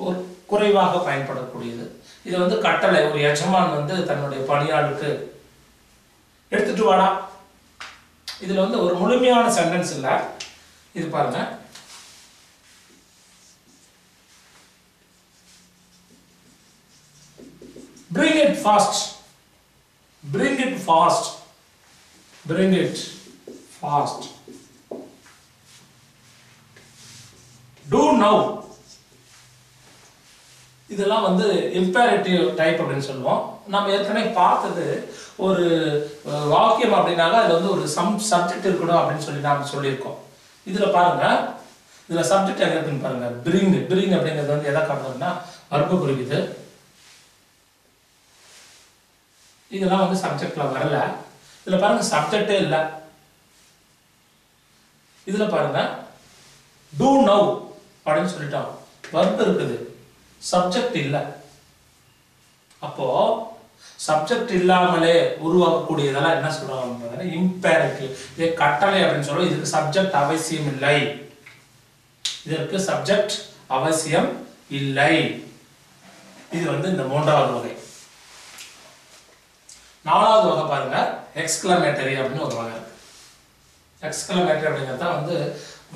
ஒரு குறைவாக பயன்படக்கூடியது. இது வந்து கட்டளை, ஒரு எஜமான் வந்து தன்னுடைய பணியாளுக்கு எடுத்துட்டு வாடா. இதுல வந்து ஒரு முழுமையான சென்டென்ஸ் இல்லை. இது பாருங்க, bring it fast, bring it fast, bring it fast, do now. இதெல்லாம் வந்து இம்பேரட்டிவ் டைப் அப்படின்னு சொல்லுவோம். நம்ம ஏற்கனவே பார்த்தது ஒரு வாக்கியம் அப்படின்னால அதுல வந்து ஒரு சப்ஜெக்ட் இருக்கணும் அப்படின்னு சொல்லி நாம சொல்லியிருக்கோம். இதுல பாருங்க, இதுல சப்ஜெக்ட் எங்க இருக்குன்னு பாருங்க. பிரிங், பிரிங் அப்படிங்கிறது வந்து எதை காட்டுறதுன்னா வர்பு குறிக்குது. இதெல்லாம் வந்து சப்ஜெக்ட்ல வரல. இதுல பாருங்க சப்ஜெக்டே இல்லை. இதுல பாருங்க do now அப்படின்னு சொல்லிட்டோம், வர்பு இருக்குது, சப்ஜெக்ட் இல்லை. அப்போ சப்ஜெக்ட் இல்லாமலே உருவாக்கக்கூடியதெல்லாம் என்ன சொல்றாங்க, இம்பேரட்டிவ். இது கட்டளை அப்படின்னு சொல்லுவோம். இதுக்கு சப்ஜெக்ட் அவசியம் இல்லை, இதற்கு சப்ஜெக்ட் அவசியம் இல்லை. இது வந்து இந்த மூன்றாவது வகை. நாலாவது வகை பாருங்க, எக்ஸ்கிளமேட்டரி அப்படின்னு ஒரு வகை இருக்கு. எக்ஸ்கிளமேட்டரி அப்படிங்கிறத வந்து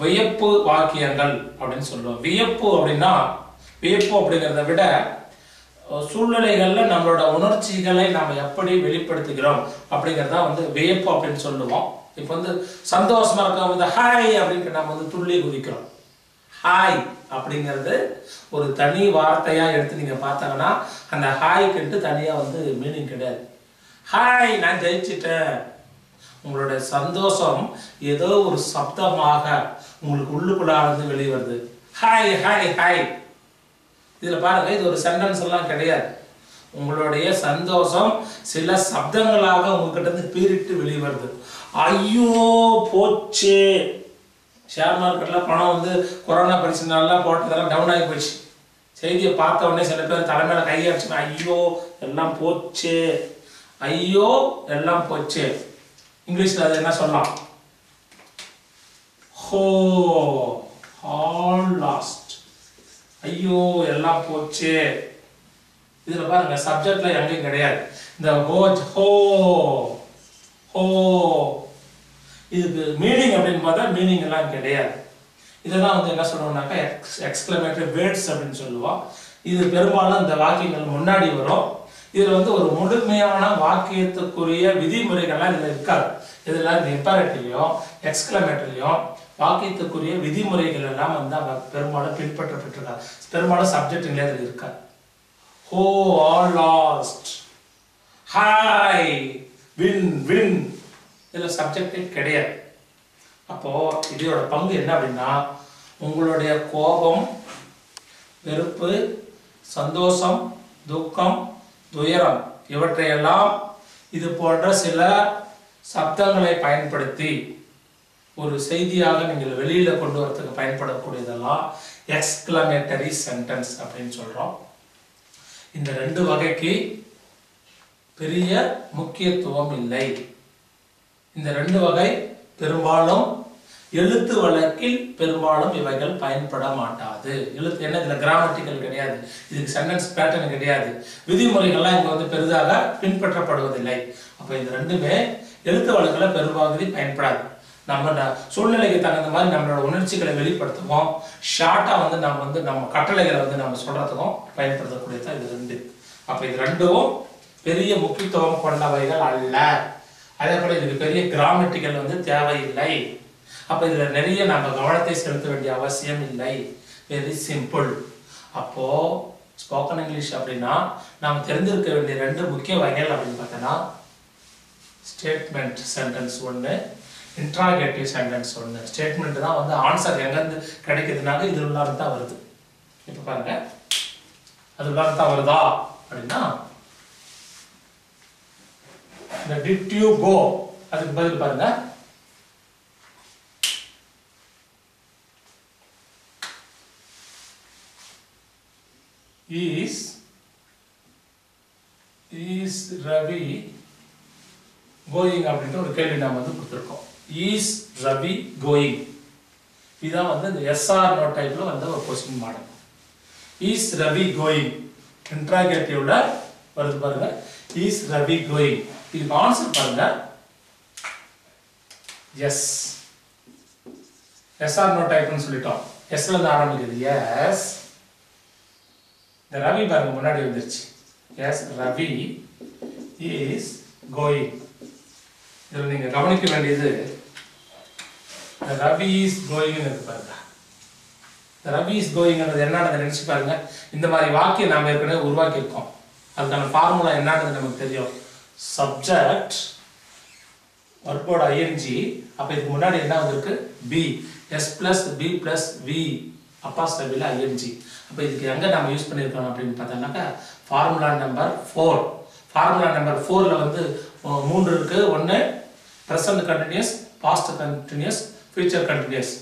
வியப்பு வாக்கியங்கள் அப்படின்னு சொல்லுவோம். வியப்பு அப்படின்னா, வியப்பு அப்படிங்கிறத விட சூழ்நிலைகள்ல நம்மளோட உணர்ச்சிகளை நாம எப்படி வெளிப்படுத்துகிறோம் அப்படிங்கிறத வந்து வியப்பு அப்படின்னு சொல்லுவோம். இப்போ வந்து சந்தோஷமா இருக்க வந்து ஹாய் அப்படின்னு நம்ம வந்து துள்ளி குதிக்கிறோம். ஹாய் அப்படிங்கிறது ஒரு தனி வார்த்தையா எடுத்து நீங்க பார்த்தாங்கன்னா அந்த ஹாய்க்குன்ட்டு தனியா வந்து மீனிங் கிடையாது. ஹாய் நான் ஜெயிச்சிட்டேன். உங்களுடைய சந்தோஷம் ஏதோ ஒரு சப்தமாக உங்களுக்கு உள்ளுக்குள்ள இருந்து வெளியே வருது. Hi hi hi. இதுல பாருங்க, இது ஒரு சென்டென்ஸ் எல்லாம் கிடையாது. உங்களுடைய சந்தோஷம் சில சப்தங்களாக உங்ககிட்ட இருந்து பீரிட்டு வெளியே வருது. ஐயோ போச்சு, ஷேர் மார்க்கெட்ல பணம் வந்து கொரோனா பிரச்சனைலாம் போட்டதெல்லாம் டவுன் ஆகி போச்சு. செய்தியை பார்த்த உடனே சில பேர் தலைமையில கையடிச்சு ஐயோ எல்லாம் போச்சு, ஐயோ எல்லாம் போச்சு. இங்கிலீஷ்ல அது என்ன சொல்லலாம்? ஹோ, ஆல் லாஸ்ட். ஐயோ எல்லாம் போச்சு. இதுல பாருங்க சப்ஜெக்ட்ல எங்கேயும் கிடையாது. இந்த ஹோ ஹோ இதுக்கு மீனிங் அப்படின்னு பார்த்தா மீனிங் எல்லாம் கிடையாது. இதெல்லாம் வந்து என்ன சொல்லுவோம்னாக்கா எக்ஸ்கிளமேட்டரி வேர்ட்ஸ் அப்படின்னு சொல்லுவோம். இது பெரும்பாலும் இந்த வாக்கியங்கள் முன்னாடி வரும். இதுல வந்து ஒரு முழுமையான வாக்கியத்துக்குரிய விதிமுறைகள்லாம் இதுல இருக்காது. இதுல இந்த இம்பேரட்டிவ்லயும் எக்ஸ்கிளமேட்டரிலையும் வாக்கியத்துக்குரிய விதிமுறைகள் எல்லாம் வந்து அங்க பெரும்பாலும் பின்பற்றப்பட்டிருக்காது. பெரும்பாலும் சப்ஜெக்ட்ல இதுல இருக்காது. ஹோ all last, hi win win, இதுல சப்ஜெக்டே கிடையாது. அப்போ இதோட பங்கு என்ன அப்படின்னா, உங்களுடைய கோபம், வெறுப்பு, சந்தோஷம், துக்கம், துயரம் இவற்றையெல்லாம் இது போன்ற சில சப்தங்களை பயன்படுத்தி ஒரு செய்தியாக நீங்கள் வெளியில கொண்டு வரதுக்கு பயன்படக்கூடியதெல்லாம் எக்ஸ்கிளமேட்டரி சென்டென்ஸ் அப்படின்னு சொல்றோம். இந்த ரெண்டு வகைக்கு பெரிய முக்கியத்துவம் இல்லை. இந்த ரெண்டு வகை பெரும்பாலும் எழுத்து வழக்கில் பெரும்பாலும் இவைகள் பயன்பட மாட்டாது. எழுத்து என்ன, இதுல கிராமட்டிக்கல் கிடையாது, இதுக்கு சென்டென்ஸ் பேட்டர்ன் கிடையாது, விதிமுறைகள்லாம் இங்க வந்து பெரிதாக பின்பற்றப்படுவதில்லை. அப்ப இது ரெண்டுமே எழுத்து வழக்குல பெரும்பகுதி பயன்படாது. நம்ம சூழ்நிலைக்கு தகுந்த மாதிரி நம்மளோட உணர்ச்சிகளை வெளிப்படுத்துவோம். ஷார்ட்டா வந்து நம்ம கட்டளைகளை வந்து நம்ம சொல்றதுக்கும் பயன்படுத்தக்கூடியதான் இது ரெண்டு. அப்ப இது ரெண்டும் பெரிய முக்கியத்துவம் கொண்டவைகள் அல்ல. அதே போல இதுக்கு பெரிய கிராமட்டிக்கல் வந்து தேவையில்லை. அப்ப இதுல நிறைய நம்ம கவனத்தை செலுத்த வேண்டிய அவசியம் இல்லை. Very simple. அப்போ ஸ்போக்கன் இங்கிலீஷ் அப்படின்னா நாம் தெரிந்திருக்க வேண்டிய ரெண்டு முக்கிய வகைகள் அப்படின்னு பார்த்தோன்னா, ஸ்டேட்மெண்ட் சென்டென்ஸ் ஒன்று, இன்ட்ராகேட்டிவ் சென்டென்ஸ் ஒன்று. ஸ்டேட்மெண்ட் தான் வந்து ஆன்சர் எங்கேருந்து கிடைக்குதுனாக்க இது உள்ளார தான் வருது. இப்போ பாருங்க, அது உள்ளார தான் வருதா அப்படின்னா, இந்த did you go அதுக்கு பதில் பாருங்க, is Ravi going அப்படின்ற ஒரு கேள்வி நாம வந்து கொடுத்திருக்கோம். is Ravi going, இதான் வந்து இந்த SR நோ டைப்ல வந்து ஒரு question model. is Ravi going இன்ட்ராகேட்டிவ்ல வருது பாருங்க, is Ravi going. இதுக்கு ஆன்சர் பாருங்க, எஸ். SR நோ டைப்னு சொல்லிட்டோம், எஸ்ல இருந்து ஆரம்பிக்குது. எஸ், இந்த ரவி பாருங்க முன்னாடி வந்துருச்சு. Yes, Ravi is going. இதில் நீங்க கவனிக்க வேண்டியது, ரவி இஸ் கோயிங் இருக்கு பாருங்க. ரவி இஸ் கோயிங் என்னன்னு நினைச்சு பாருங்க. இந்த மாதிரி வாக்கியம் நாம ஏற்கனவே உருவாக்கி இருக்கோம். அதுக்கான ஃபார்முலா என்னன்னு நமக்கு தெரியும். சப்ஜெக்ட் வர்போட ஐஎன்ஜி, அப்ப இதுக்கு முன்னாடி என்ன வந்திருக்கு, B, S plus B plus V அப்பாஸ்ட்ரோபில ஐஎன்ஜி. அப்ப இதுக்கு எங்க நாம யூஸ் பண்ணிருக்கோம் அப்படின்னு பார்த்தோம்னாக்கா ஃபார்முலா நம்பர் 4. ஃபார்முலா நம்பர் 4ல வந்து 3 இருக்கு. ஒன்னு present continuous, past continuous, future continuous.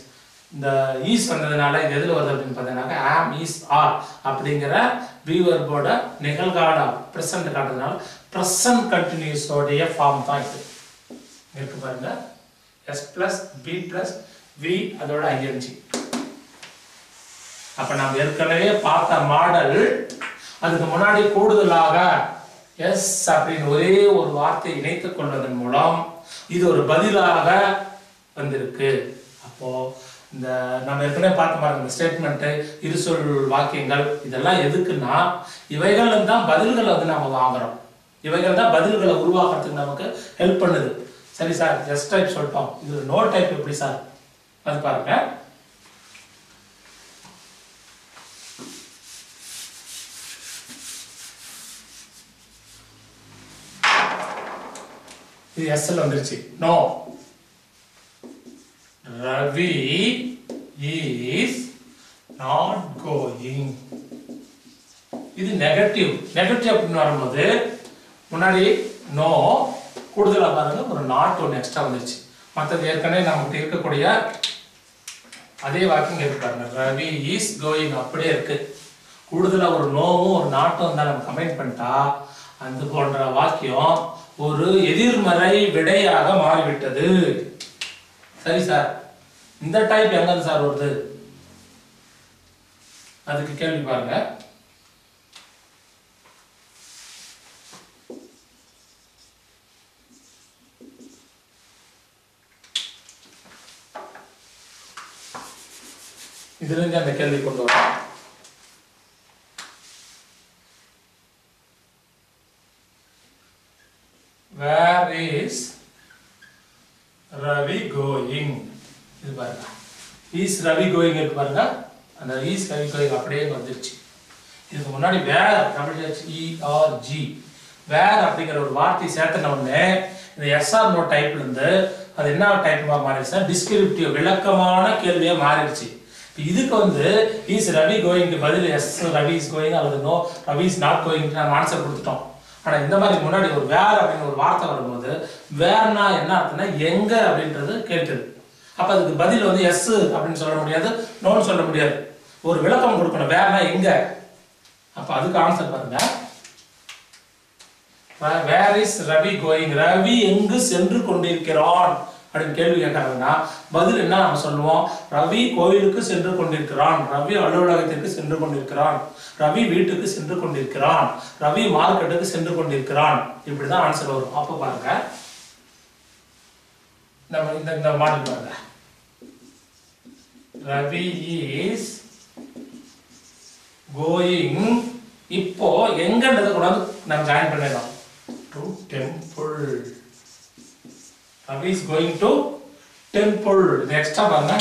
இந்த ஈஸ் வந்ததுனால இது எதுல வருது அப்படின்னு பார்த்தோம்னாக்கா ஆம், ஈஸ், ஆர் அப்படிங்கிற பி வெர்போட நிகழ்கால பிரசன்ட் காட்டுறதுனால பிரசன்ட் கண்டினியூஸோடைய ஃபார்ம் தான் இது. இருக்கு பாருங்க, S plus B plus V அதோட ஐஎன்ஜி. அப்ப நாம் ஏற்கனவே பார்த்த மாடல் அதுக்கு முன்னாடி கூடுதலாக எஸ் அப்படின்னு ஒரே ஒரு வார்த்தை இணைத்துக் கொள்வதன் மூலம் இது ஒரு பதிலாக வந்திருக்கு. அப்போ இந்த நம்ம ஏற்கனவே பார்த்த மாதிரி இந்த ஸ்டேட்மெண்ட், இருசொல் வாக்கியங்கள் இதெல்லாம் எதுக்குன்னா இவைகள் தான் பதில்களை வந்து நம்ம வாங்குறோம். இவைகள் தான் பதில்களை உருவாக்குறதுக்கு நமக்கு ஹெல்ப் பண்ணுது. சரி சார், எஸ் டைப் சொல்லிட்டோம், இது நோ டைப் எப்படி சார் அது பாருங்க. இது எஸ்ல வந்துருச்சு. No, Ravi is not going. இது நெகட்டிவ். நெகட்டிவ் அப்படின்னு வரும்போது முன்னாடி நோ கூடுதலா பாருங்க ஒரு நாட் ஒன்று எக்ஸ்ட்ரா வந்துருச்சு. மற்றது ஏற்கனவே நமக்கு இருக்கக்கூடிய அதே வாக்கியம் இருக்கு பாருங்க. ரவி இஸ் கோயிங் அப்படியே இருக்கு. கூடுதலா ஒரு நோவும் ஒரு நாட்டும் தான் நம்ம கம்பைன் பண்ணிட்டா அந்த போன்ற வாக்கியம் ஒரு எதிர்மறை விடையாக மாறிவிட்டது. சரி சார், இந்த டைப் எங்க சார் வருது? அதுக்கு கேள்வி பாருங்க. இதுல இருந்து அந்த கேள்வி கொண்டு வரோம். Where is Ravi going? இது பாருங்க. Is Ravi going இருக்கு பாருங்க. அந்த is Ravi going அப்படியே வந்துருச்சு. இதுக்கு முன்னாடி where WHERG where அப்படிங்கிற ஒரு வார்த்தை சேர்த்தன உடனே இந்த எஸ் ஆர் நோ டைப்ல இருந்து அது என்ன டைப்பா மாறிடுச்சுன்னா டிஸ்கிரிப்டிவ் விளக்கமான கேள்வியா மாறிடுச்சு. இதுக்கு வந்து is Ravi going பதில் எஸ் Ravi is going அல்லது no Ravi is not going நம்ம ஆன்சர் கொடுத்துட்டோம். ஆனா இந்த மாதிரி முன்னாடி ஒரு வேர் அப்படின்னு ஒரு வார்த்தை வரும்போது வேர்னா என்ன அர்த்தம்னா எங்க அப்படின்றது கேட்டது. அப்ப அதுக்கு பதில் வந்து எஸ் அப்படின்னு சொல்ல முடியாது, நோன்னு சொல்ல முடியாது, ஒரு விளக்கம் கொடுக்கணும். வேர்னா எங்க, அப்ப அதுக்கு ஆன்சர் பாருங்க. Where is Ravi going, Ravi எங்கு சென்று கொண்டிருக்கிறான் அப்படின்னு கேள்வி கேட்கறாங்கன்னா பதில் என்ன நம்ம சொல்லுவோம்? ரவி கோயிலுக்கு சென்று கொண்டிருக்கிறான், ரவி அலுவலகத்திற்கு சென்று கொண்டிருக்கிறான், ரவி வீட்டுக்கு சென்று கொண்டிருக்கிறான், ரவி மார்க்கெட்டுக்கு சென்று கொண்டிருக்கிறான், இப்படிதான் ஆன்சர் வரும். அப்ப பாருங்க நம்ம இந்த மாடல் பாருங்க. ரவி இஸ் கோயிங், இப்போ எங்கன்றத கூட நம்ம ஜாயின் பண்ணிடலாம். To temple, Ravi is going to temple. நெக்ஸ்டா பாருங்க,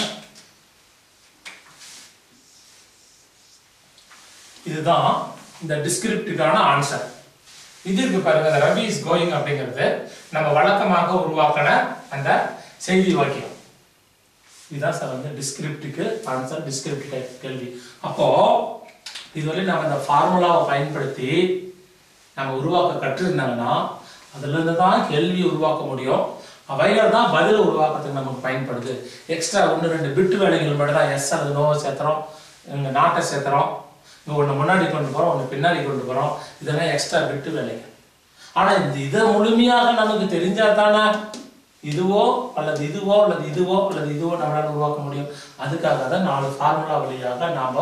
இதுதான் இந்த டிஸ்கிரிப்டிவான ஆன்சர். இது இருக்கு பாருங்க. ரவி இஸ் கோயிங் அப்படிங்கிறது நம்ம வழக்கமாக உருவாக்கின அந்த செய்தி வாக்கியம். இதுதான் சார் வந்து டிஸ்கிரிப்டிவ்க்கு ஆன்சர், டிஸ்கிரிப்டிவ் கேள்வி. அப்போ இதுவரை நம்ம இந்த ஃபார்முலாவை பயன்படுத்தி நம்ம உருவாக்க கற்றிருந்தாங்கன்னா அதுல இருந்து தான் கேள்வி உருவாக்க முடியும். அவைகள் தான் பதில் உருவாக்குறதுக்கு நமக்கு பயன்படுது. எக்ஸ்ட்ரா 1-2 பிட்டு வேலைகள் மட்டும் தான் எஸ் அல்லது நோவை சேர்த்துறோம், இங்கே நாட்டை சேர்த்துறோம், இங்கே ஒன்று முன்னாடி கொண்டு போகிறோம், ஒன்று பின்னாடி கொண்டு போகிறோம். இதெல்லாம் எக்ஸ்ட்ரா பிட்டு வேலைகள். ஆனால் இதை முழுமையாக நமக்கு தெரிஞ்சால் தானே இதுவோ அல்லது இதுவோ அல்லது இதுவோ அல்லது இதுவோ நம்மளால உருவாக்க முடியும். அதுக்காக தான் 4 ஃபார்முலா வழியாக நாம்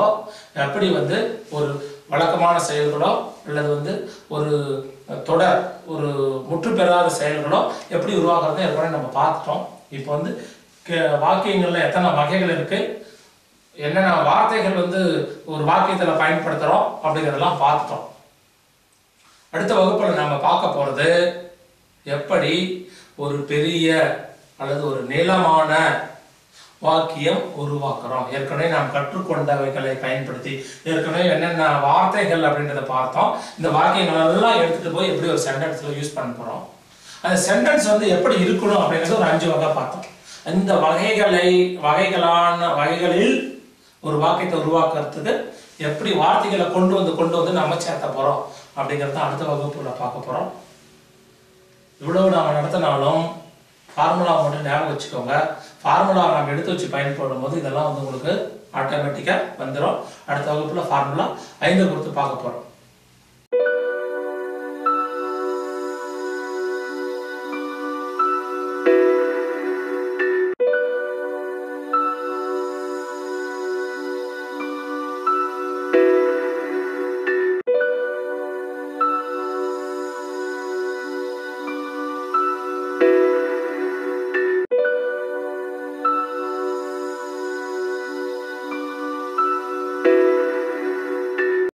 எப்படி வந்து ஒரு வழக்கமான செயல்களோ அல்லது வந்து ஒரு தொடர் ஒரு முற்று பெறாத செயல்களோ எப்படி உருவாக்குறதோ ஏற்கனவே நம்ம பார்த்துட்டோம். இப்போ வந்து வாக்கியங்கள்ல எத்தனை வகைகள் இருக்கு, என்னென்ன வார்த்தைகள் வந்து ஒரு வாக்கியத்தில் பயன்படுத்துகிறோம் அப்படிங்கிறதெல்லாம் பார்த்துட்டோம். அடுத்த வகுப்பில் நம்ம பார்க்க போகிறது எப்படி ஒரு பெரிய அல்லது ஒரு நீளமான வாக்கியம் உருவாக்குறோம். ஏற்கனவே நாம் கற்றுக்கொண்டவைகளை பயன்படுத்தி ஏற்கனவே என்னென்ன வார்த்தைகள் அப்படின்றத பார்த்தோம். இந்த வாக்கியங்கள் எல்லாம் எடுத்துட்டு போய் எப்படி ஒரு சென்டென்ஸ்ல யூஸ் பண்ண போறோம். அந்த சென்டென்ஸ் வந்து எப்படி இருக்கணும் அப்படிங்கிறது ஒரு 5 வகை பார்த்தோம். இந்த வகைகளில் ஒரு வாக்கியத்தை உருவாக்குறதுக்கு எப்படி வார்த்தைகளை கொண்டு வந்து நம்ம சேர்த்த போறோம் அப்படிங்கிறத அடுத்த வகுப்புல பார்க்க போறோம். இவ்வளவு நாம நடத்தினாலும் ஃபார்முலா மட்டும் ஞாபகம் வச்சுக்கோங்க. ஃபார்முலா நம்ம எடுத்து வச்சு பயன்படும் போது இதெல்லாம் வந்து உங்களுக்கு ஆட்டோமேட்டிக்கா வந்துடும். அடுத்த வகுப்புல ஃபார்முலா 5 கொடுத்து பார்க்க போறோம்.